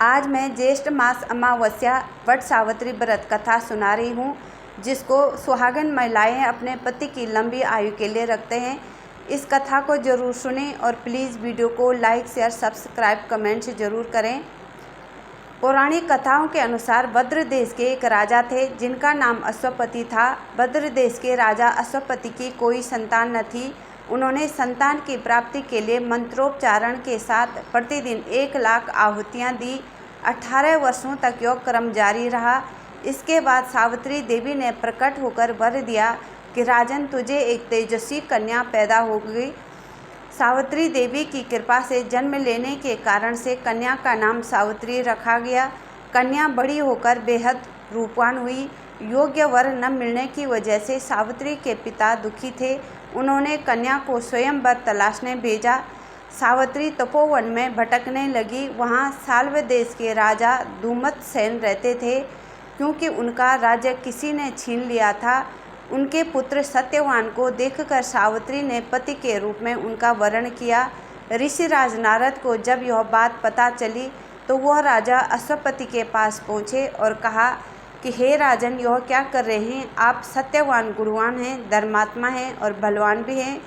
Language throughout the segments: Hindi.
आज मैं ज्येष्ठ मास अमावस्या वट सावित्री व्रत कथा सुना रही हूँ, जिसको सुहागन महिलाएं अपने पति की लंबी आयु के लिए रखते हैं। इस कथा को ज़रूर सुनें और प्लीज़ वीडियो को लाइक, शेयर, सब्सक्राइब, कमेंट ज़रूर करें। पौराणिक कथाओं के अनुसार भद्र देश के एक राजा थे जिनका नाम अश्वपति था। भद्र देश के राजा अश्वपति की कोई संतान न थी। उन्होंने संतान की प्राप्ति के लिए मंत्रोच्चारण के साथ प्रतिदिन 1,00,000 आहुतियाँ दी। 18 वर्षों तक यह क्रम जारी रहा। इसके बाद सावित्री देवी ने प्रकट होकर वर दिया कि राजन, तुझे एक तेजस्वी कन्या पैदा होगी। सावित्री देवी की कृपा से जन्म लेने के कारण से कन्या का नाम सावित्री रखा गया। कन्या बड़ी होकर बेहद रूपवान हुई। योग्य वर न मिलने की वजह से सावित्री के पिता दुखी थे। उन्होंने कन्या को स्वयंवर तलाशने भेजा। सावित्री तपोवन में भटकने लगी। वहाँ साल्व देश के राजा धूमतसेन रहते थे। क्योंकि उनका राज्य किसी ने छीन लिया था, उनके पुत्र सत्यवान को देखकर सावित्री ने पति के रूप में उनका वरण किया। ऋषिराज नारद को जब यह बात पता चली तो वह राजा अश्वपति के पास पहुँचे और कहा कि हे राजन, यह क्या कर रहे हैं? आप सत्यवान गुणवान हैं, धर्मात्मा हैं और बलवान भी हैं,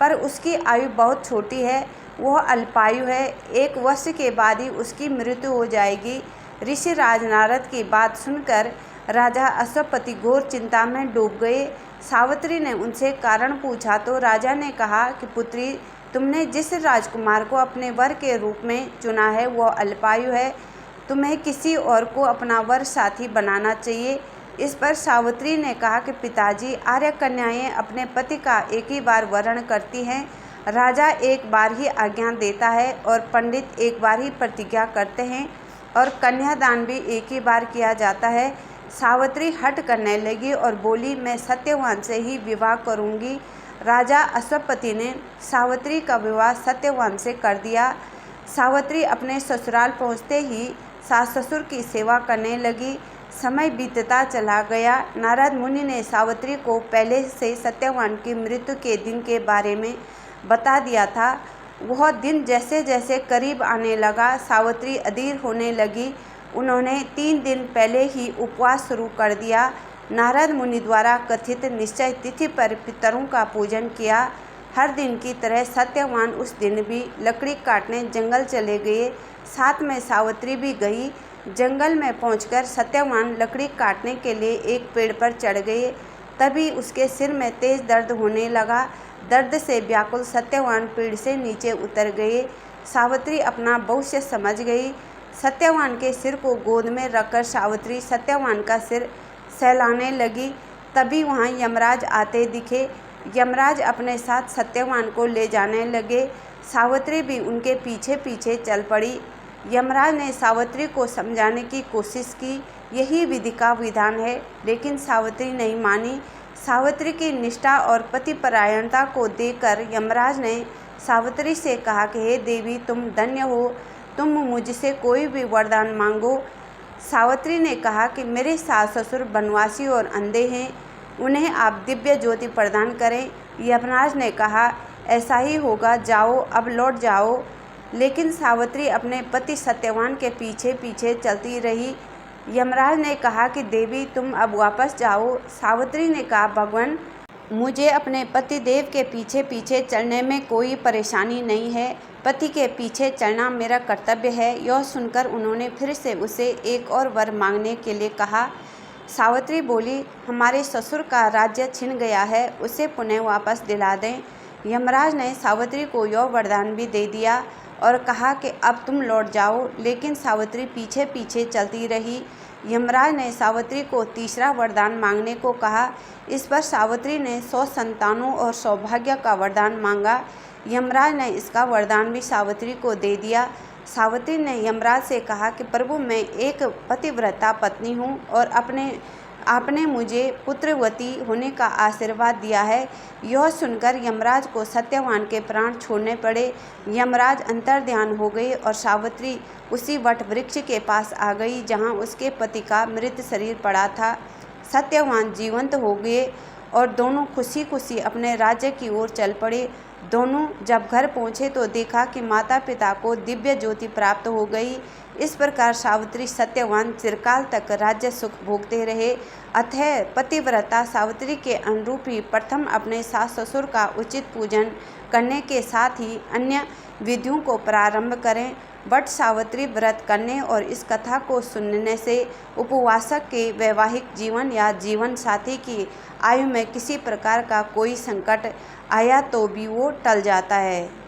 पर उसकी आयु बहुत छोटी है। वह अल्पायु है। 1 वर्ष के बाद ही उसकी मृत्यु हो जाएगी। ऋषिराज नारद की बात सुनकर राजा अश्वपति घोर चिंता में डूब गए। सावित्री ने उनसे कारण पूछा तो राजा ने कहा कि पुत्री, तुमने जिस राजकुमार को अपने वर के रूप में चुना है वह अल्पायु है। तुम्हें किसी और को अपना वर साथी बनाना चाहिए। इस पर सावित्री ने कहा कि पिताजी, आर्य कन्याएं अपने पति का एक ही बार वरण करती हैं। राजा एक बार ही आज्ञा देता है और पंडित एक बार ही प्रतिज्ञा करते हैं और कन्यादान भी एक ही बार किया जाता है। सावित्री हट करने लगी और बोली, मैं सत्यवान से ही विवाह करूंगी। राजा अश्वपति ने सावित्री का विवाह सत्यवान से कर दिया। सावित्री अपने ससुराल पहुंचते ही सास ससुर की सेवा करने लगी। समय बीतता चला गया। नारद मुनि ने सावित्री को पहले से सत्यवान की मृत्यु के दिन के बारे में बता दिया था। वह दिन जैसे जैसे करीब आने लगा, सावित्री अधीर होने लगी। उन्होंने 3 दिन पहले ही उपवास शुरू कर दिया। नारद मुनि द्वारा कथित निश्चय तिथि पर पितरों का पूजन किया। हर दिन की तरह सत्यवान उस दिन भी लकड़ी काटने जंगल चले गए। साथ में सावित्री भी गई। जंगल में पहुंचकर सत्यवान लकड़ी काटने के लिए एक पेड़ पर चढ़ गए। तभी उसके सिर में तेज दर्द होने लगा। दर्द से व्याकुल सत्यवान पेड़ से नीचे उतर गए। सावित्री अपना भविष्य समझ गई। सत्यवान के सिर को गोद में रखकर सावित्री सत्यवान का सिर सहलाने लगी। तभी वहाँ यमराज आते दिखे। यमराज अपने साथ सत्यवान को ले जाने लगे। सावित्री भी उनके पीछे पीछे चल पड़ी। यमराज ने सावित्री को समझाने की कोशिश की, यही विधि का विधान है, लेकिन सावित्री नहीं मानी। सावित्री की निष्ठा और पतिपरायणता को देखकर यमराज ने सावित्री से कहा कि हे देवी, तुम धन्य हो, तुम मुझसे कोई भी वरदान मांगो। सावित्री ने कहा कि मेरे सास ससुर वनवासी और अंधे हैं, उन्हें आप दिव्य ज्योति प्रदान करें। यमराज ने कहा, ऐसा ही होगा, जाओ, अब लौट जाओ। लेकिन सावित्री अपने पति सत्यवान के पीछे पीछे चलती रही। यमराज ने कहा कि देवी, तुम अब वापस जाओ। सावित्री ने कहा, भगवान, मुझे अपने पति देव के पीछे पीछे चलने में कोई परेशानी नहीं है। पति के पीछे चलना मेरा कर्तव्य है। यह सुनकर उन्होंने फिर से उसे एक और वर मांगने के लिए कहा। सावित्री बोली, हमारे ससुर का राज्य छिन गया है, उसे पुनः वापस दिला दें। यमराज ने सावित्री को यह वरदान भी दे दिया और कहा कि अब तुम लौट जाओ। लेकिन सावित्री पीछे पीछे चलती रही। यमराज ने सावित्री को तीसरा वरदान मांगने को कहा। इस पर सावित्री ने 100 संतानों और सौभाग्य का वरदान मांगा। यमराज ने इसका वरदान भी सावित्री को दे दिया। सावित्री ने यमराज से कहा कि प्रभु, मैं एक पतिव्रता पत्नी हूँ और आपने मुझे पुत्रवती होने का आशीर्वाद दिया है। यह सुनकर यमराज को सत्यवान के प्राण छोड़ने पड़े। यमराज अंतर्ध्यान हो गए और सावित्री उसी वट वृक्ष के पास आ गई जहाँ उसके पति का मृत शरीर पड़ा था। सत्यवान जीवंत हो गए और दोनों खुशी खुशी अपने राज्य की ओर चल पड़े। दोनों जब घर पहुँचे तो देखा कि माता पिता को दिव्य ज्योति प्राप्त हो गई। इस प्रकार सावित्री सत्यवान चिरकाल तक राज्य सुख भोगते रहे। अतः पतिव्रता सावित्री के अनुरूप ही प्रथम अपने सास ससुर का उचित पूजन करने के साथ ही अन्य विधियों को प्रारंभ करें। वट सावित्री व्रत करने और इस कथा को सुनने से उपवासक के वैवाहिक जीवन या जीवन साथी की आयु में किसी प्रकार का कोई संकट आया तो भी वो टल जाता है।